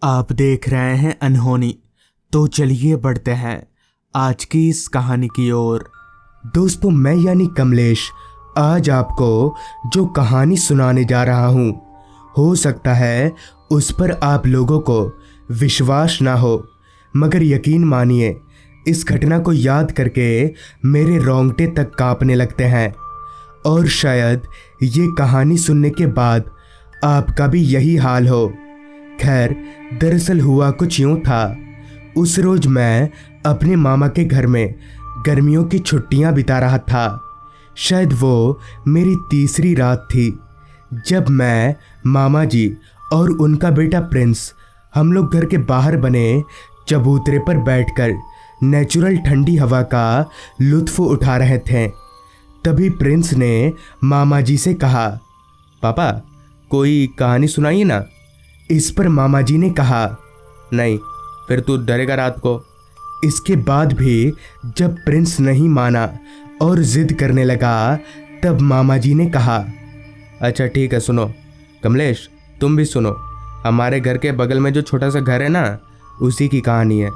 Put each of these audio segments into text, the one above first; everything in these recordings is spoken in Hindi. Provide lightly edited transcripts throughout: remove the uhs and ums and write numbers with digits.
आप देख रहे हैं अनहोनी। तो चलिए बढ़ते हैं आज की इस कहानी की ओर। दोस्तों, मैं यानी कमलेश आज आपको जो कहानी सुनाने जा रहा हूँ, हो सकता है उस पर आप लोगों को विश्वास ना हो, मगर यकीन मानिए इस घटना को याद करके मेरे रोंगटे तक कांपने लगते हैं। और शायद ये कहानी सुनने के बाद आपका भी यही हाल हो। खैर, दरअसल हुआ कुछ यूँ था। उस रोज मैं अपने मामा के घर में गर्मियों की छुट्टियां बिता रहा था। शायद वो मेरी तीसरी रात थी जब मैं, मामा जी और उनका बेटा प्रिंस, हम लोग घर के बाहर बने चबूतरे पर बैठकर नेचुरल ठंडी हवा का लुत्फ उठा रहे थे। तभी प्रिंस ने मामा जी से कहा, पापा कोई कहानी सुनाइए ना। इस पर मामा जी ने कहा, नहीं, फिर तू डरेगा रात को। इसके बाद भी जब प्रिंस नहीं माना और जिद करने लगा, तब मामा जी ने कहा, अच्छा ठीक है, सुनो। कमलेश तुम भी सुनो। हमारे घर के बगल में जो छोटा सा घर है ना, उसी की कहानी है।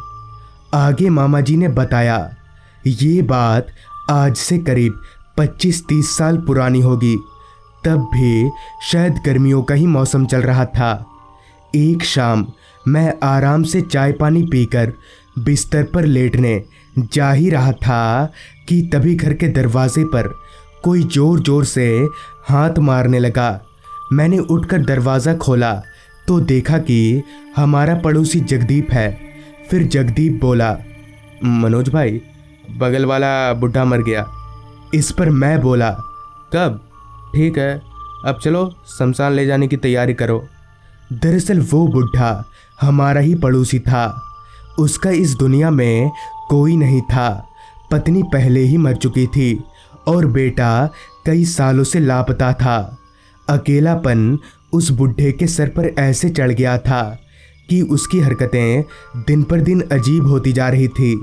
आगे मामा जी ने बताया, ये बात आज से करीब 25-30 साल पुरानी होगी। तब भी शायद गर्मियों का ही मौसम चल रहा था। एक शाम मैं आराम से चाय पानी पीकर बिस्तर पर लेटने जा ही रहा था कि तभी घर के दरवाजे पर कोई जोर जोर से हाथ मारने लगा। मैंने उठकर दरवाज़ा खोला तो देखा कि हमारा पड़ोसी जगदीप है। फिर जगदीप बोला, मनोज भाई, बगल वाला बुढ़ा मर गया। इस पर मैं बोला, कब? ठीक है, अब चलो शमशान ले जाने की तैयारी करो। दरअसल वो बुढ़ा हमारा ही पड़ोसी था। उसका इस दुनिया में कोई नहीं था। पत्नी पहले ही मर चुकी थी और बेटा कई सालों से लापता था। अकेलापन उस बुढ़े के सर पर ऐसे चढ़ गया था कि उसकी हरकतें दिन पर दिन अजीब होती जा रही थी।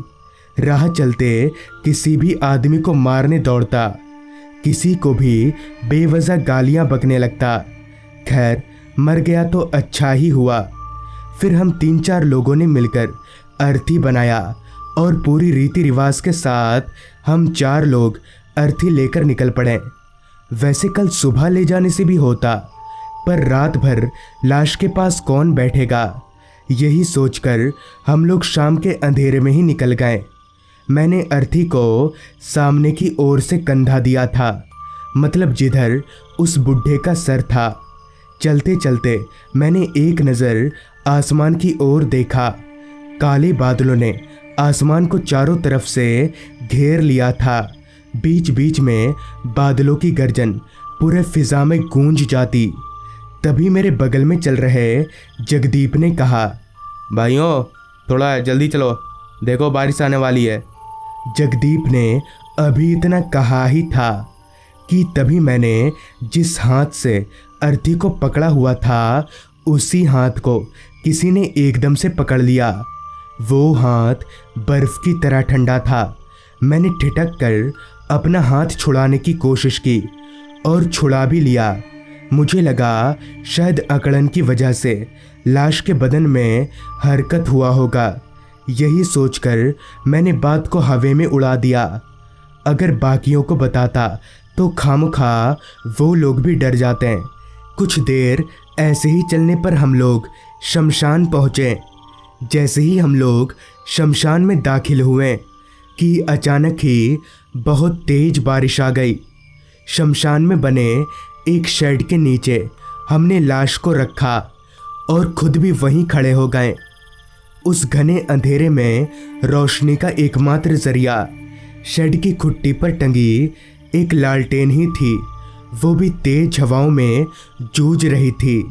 राह चलते किसी भी आदमी को मारने दौड़ता, किसी को भी बेवजह गालियां बकने लगता। खैर, मर गया तो अच्छा ही हुआ। फिर हम 3-4 लोगों ने मिलकर अर्थी बनाया और पूरी रीति रिवाज के साथ हम 4 लोग अर्थी लेकर निकल पड़े। वैसे कल सुबह ले जाने से भी होता, पर रात भर लाश के पास कौन बैठेगा, यही सोचकर हम लोग शाम के अंधेरे में ही निकल गए। मैंने अर्थी को सामने की ओर से कंधा दिया था, मतलब जिधर उस बुढ़े का सर था। चलते चलते मैंने एक नज़र आसमान की ओर देखा। काले बादलों ने आसमान को चारों तरफ से घेर लिया था। बीच बीच में बादलों की गर्जन पूरे फिजा में गूंज जाती। तभी मेरे बगल में चल रहे जगदीप ने कहा, भाइयों थोड़ा जल्दी चलो, देखो बारिश आने वाली है। जगदीप ने अभी इतना कहा ही था कि तभी मैंने जिस हाथ से अर्थी को पकड़ा हुआ था, उसी हाथ को किसी ने एकदम से पकड़ लिया। वो हाथ बर्फ की तरह ठंडा था। मैंने ठिठक कर अपना हाथ छुड़ाने की कोशिश की और छुड़ा भी लिया। मुझे लगा शायद अकड़न की वजह से लाश के बदन में हरकत हुआ होगा। यही सोचकर मैंने बात को हवा में उड़ा दिया। अगर बाकियों को बताता तो खामखा वो लोग भी डर जाते हैं। कुछ देर ऐसे ही चलने पर हम लोग शमशान पहुँचे। जैसे ही हम लोग शमशान में दाखिल हुए कि अचानक ही बहुत तेज बारिश आ गई। शमशान में बने एक शेड के नीचे हमने लाश को रखा और खुद भी वहीं खड़े हो गए। उस घने अंधेरे में रोशनी का एकमात्र जरिया शेड की खुट्टी पर टंगी एक लालटेन ही थी। वो भी तेज हवाओं में जूझ रही थी।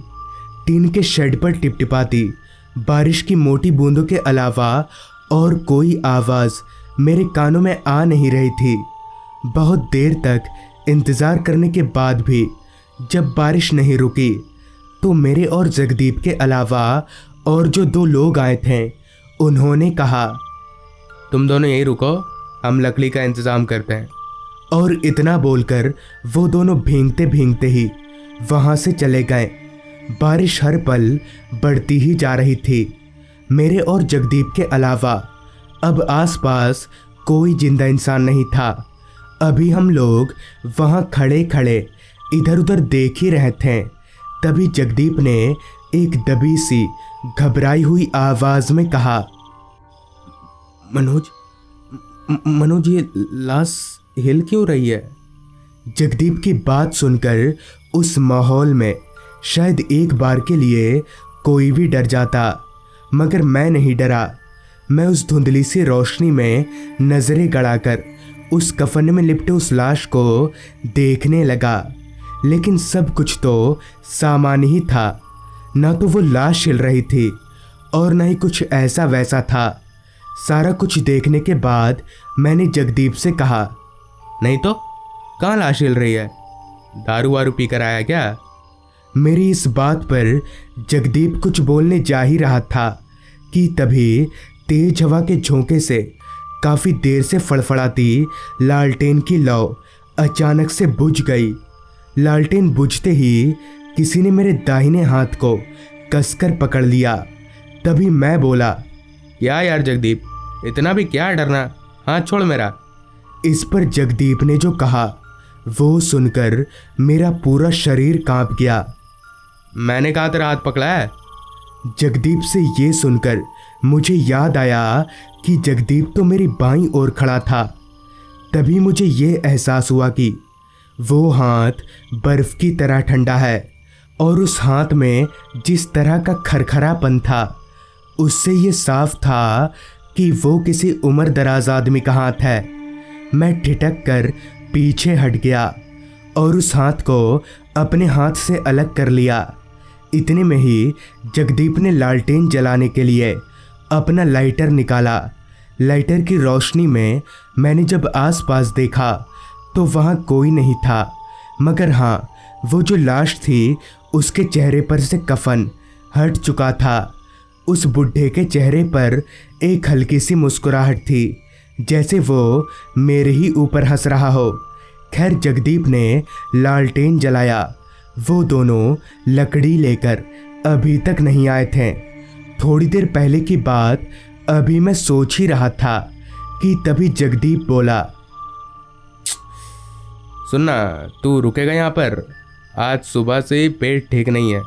टीन के शेड पर टिपटिपाती बारिश की मोटी बूंदों के अलावा और कोई आवाज़ मेरे कानों में आ नहीं रही थी। बहुत देर तक इंतज़ार करने के बाद भी जब बारिश नहीं रुकी, तो मेरे और जगदीप के अलावा और जो 2 लोग आए थे, उन्होंने कहा, तुम दोनों यहीं रुको, हम लकड़ी का इंतज़ाम करते हैं। और इतना बोलकर वो दोनों भींगते भींगते ही वहाँ से चले गए। बारिश हर पल बढ़ती ही जा रही थी। मेरे और जगदीप के अलावा अब आसपास कोई जिंदा इंसान नहीं था। अभी हम लोग वहाँ खड़े खड़े इधर उधर देख ही रहे थे। तभी जगदीप ने एक दबी सी घबराई हुई आवाज में कहा, मनोज ये लाश हिल क्यों रही है? जगदीप की बात सुनकर उस माहौल में शायद एक बार के लिए कोई भी डर जाता, मगर मैं नहीं डरा। मैं उस धुंधली सी रोशनी में नजरें गड़ाकर उस कफन में लिपटे उस लाश को देखने लगा। लेकिन सब कुछ तो सामान्य ही था। ना तो वो लाश हिल रही थी और ना ही कुछ ऐसा वैसा था। सारा कुछ देखने के बाद मैंने जगदीप से कहा, नहीं तो कहाँ लाश हिल रही है? दारू वारू पी कर आया क्या? मेरी इस बात पर जगदीप कुछ बोलने जा ही रहा था कि तभी तेज हवा के झोंके से काफ़ी देर से फड़फड़ाती लालटेन की लौ अचानक से बुझ गई। लालटेन बुझते ही किसी ने मेरे दाहिने हाथ को कसकर पकड़ लिया। तभी मैं बोला, क्या यार जगदीप, इतना भी क्या डरना, हाथ छोड़ मेरा। इस पर जगदीप ने जो कहा वो सुनकर मेरा पूरा शरीर कांप गया। मैंने कहा तेरा हाथ पकड़ा है? जगदीप से ये सुनकर मुझे याद आया कि जगदीप तो मेरी बाईं ओर खड़ा था। तभी मुझे ये एहसास हुआ कि वो हाथ बर्फ की तरह ठंडा है और उस हाथ में जिस तरह का खरखरापन था उससे ये साफ था कि वो किसी उम्र दराज आदमी का हाथ है। मैं ठिठक कर पीछे हट गया और उस हाथ को अपने हाथ से अलग कर लिया। इतने में ही जगदीप ने लालटेन जलाने के लिए अपना लाइटर निकाला। लाइटर की रोशनी में मैंने जब आसपास देखा तो वहाँ कोई नहीं था, मगर हाँ, वो जो लाश थी उसके चेहरे पर से कफन हट चुका था। उस बुढ़े के चेहरे पर एक हल्की सी मुस्कुराहट थी, जैसे वो मेरे ही ऊपर हंस रहा हो। खैर, जगदीप ने लालटेन जलाया। वो दोनों लकड़ी लेकर अभी तक नहीं आए थे। थोड़ी देर पहले की बात अभी मैं सोच ही रहा था कि तभी जगदीप बोला, सुनना, तू रुकेगा यहाँ पर? आज सुबह से ही पेट ठीक नहीं है,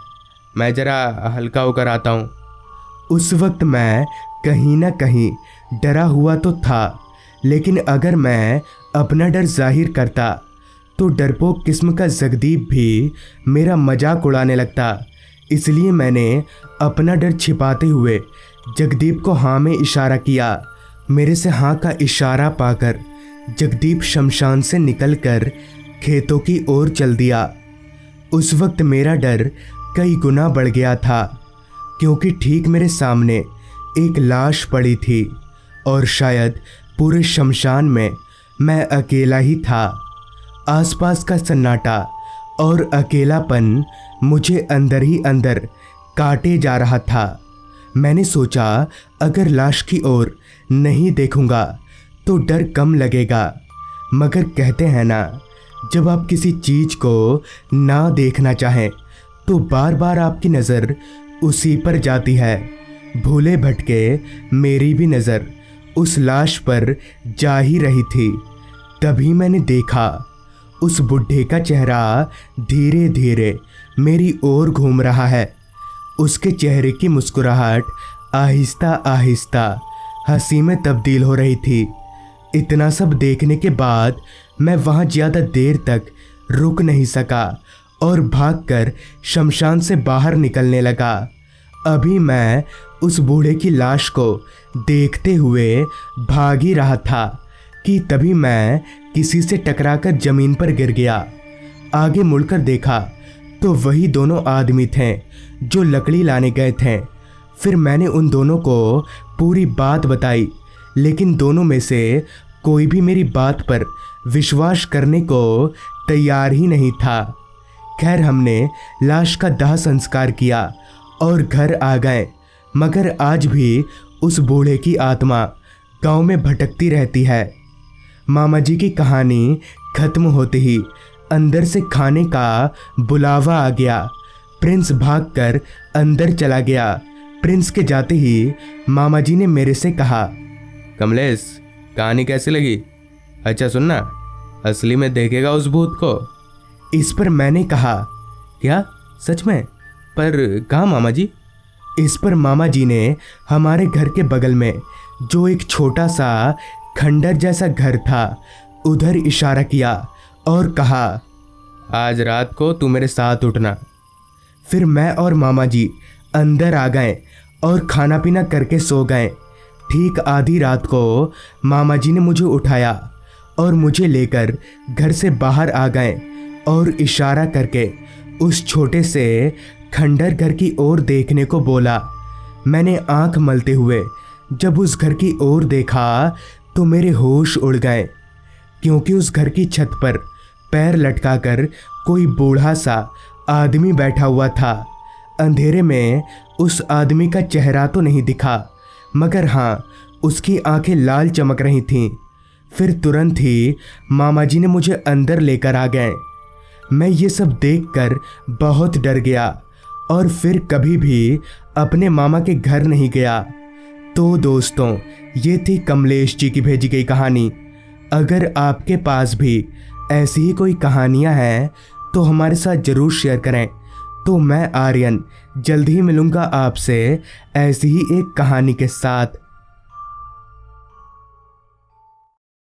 मैं जरा हल्का होकर आता हूँ। उस वक्त मैं कहीं ना कहीं डरा हुआ तो था, लेकिन अगर मैं अपना डर जाहिर करता तो डरपोक किस्म का जगदीप भी मेरा मजाक उड़ाने लगता। इसलिए मैंने अपना डर छिपाते हुए जगदीप को हाँ में इशारा किया। मेरे से हाँ का इशारा पाकर जगदीप शमशान से निकलकर खेतों की ओर चल दिया। उस वक्त मेरा डर कई गुना बढ़ गया था, क्योंकि ठीक मेरे सामने एक लाश पड़ी थी और शायद पूरे शमशान में मैं अकेला ही था। आसपास का सन्नाटा और अकेलापन मुझे अंदर ही अंदर काटे जा रहा था। मैंने सोचा अगर लाश की ओर नहीं देखूंगा तो डर कम लगेगा, मगर कहते हैं ना, जब आप किसी चीज़ को ना देखना चाहें तो बार बार आपकी नज़र उसी पर जाती है। भूले भटके मेरी भी नज़र उस लाश पर जा ही रही थी। तभी मैंने देखा उस बुढ़े का चेहरा धीरे धीरे मेरी ओर घूम रहा है। उसके चेहरे की मुस्कुराहट आहिस्ता आहिस्ता हंसी में तब्दील हो रही थी। इतना सब देखने के बाद मैं वहाँ ज़्यादा देर तक रुक नहीं सका और भागकर शमशान से बाहर निकलने लगा। अभी मैं उस बूढ़े की लाश को देखते हुए भाग ही रहा था कि तभी मैं किसी से टकराकर ज़मीन पर गिर गया। आगे मुड़कर देखा तो वही दोनों आदमी थे जो लकड़ी लाने गए थे। फिर मैंने उन दोनों को पूरी बात बताई, लेकिन दोनों में से कोई भी मेरी बात पर विश्वास करने को तैयार ही नहीं था। खैर, हमने लाश का दाह संस्कार किया और घर आ गए, मगर आज भी उस बूढ़े की आत्मा गांव में भटकती रहती है। मामा जी की कहानी खत्म होते ही अंदर से खाने का बुलावा आ गया। प्रिंस भागकर अंदर चला गया। प्रिंस के जाते ही मामा जी ने मेरे से कहा, कमलेश, कहानी कैसी लगी? अच्छा सुनना, असली में देखेगा उस भूत को। इस पर मैंने कहा, क्या सच में? पर कहाँ मामा जी? इस पर मामा जी ने हमारे घर के बगल में जो एक छोटा सा खंडर जैसा घर था उधर इशारा किया और कहा, आज रात को तू मेरे साथ उठना। फिर मैं और मामा जी अंदर आ गए और खाना पीना करके सो गए। ठीक आधी रात को मामा जी ने मुझे उठाया और मुझे लेकर घर से बाहर आ गए और इशारा करके उस छोटे से खंडर घर की ओर देखने को बोला। मैंने आंख मलते हुए जब उस घर की ओर देखा तो मेरे होश उड़ गए, क्योंकि उस घर की छत पर पैर लटकाकर कोई बूढ़ा सा आदमी बैठा हुआ था। अंधेरे में उस आदमी का चेहरा तो नहीं दिखा, मगर हाँ, उसकी आंखें लाल चमक रही थीं। फिर तुरंत ही मामा जी ने मुझे अंदर लेकर आ गए। मैं ये सब देखकर बहुत डर गया और फिर कभी भी अपने मामा के घर नहीं गया। तो दोस्तों, ये थी कमलेश जी की भेजी गई कहानी। अगर आपके पास भी ऐसी ही कोई कहानियाँ हैं तो हमारे साथ ज़रूर शेयर करें। तो मैं आर्यन जल्द ही मिलूँगा आपसे ऐसी ही एक कहानी के साथ।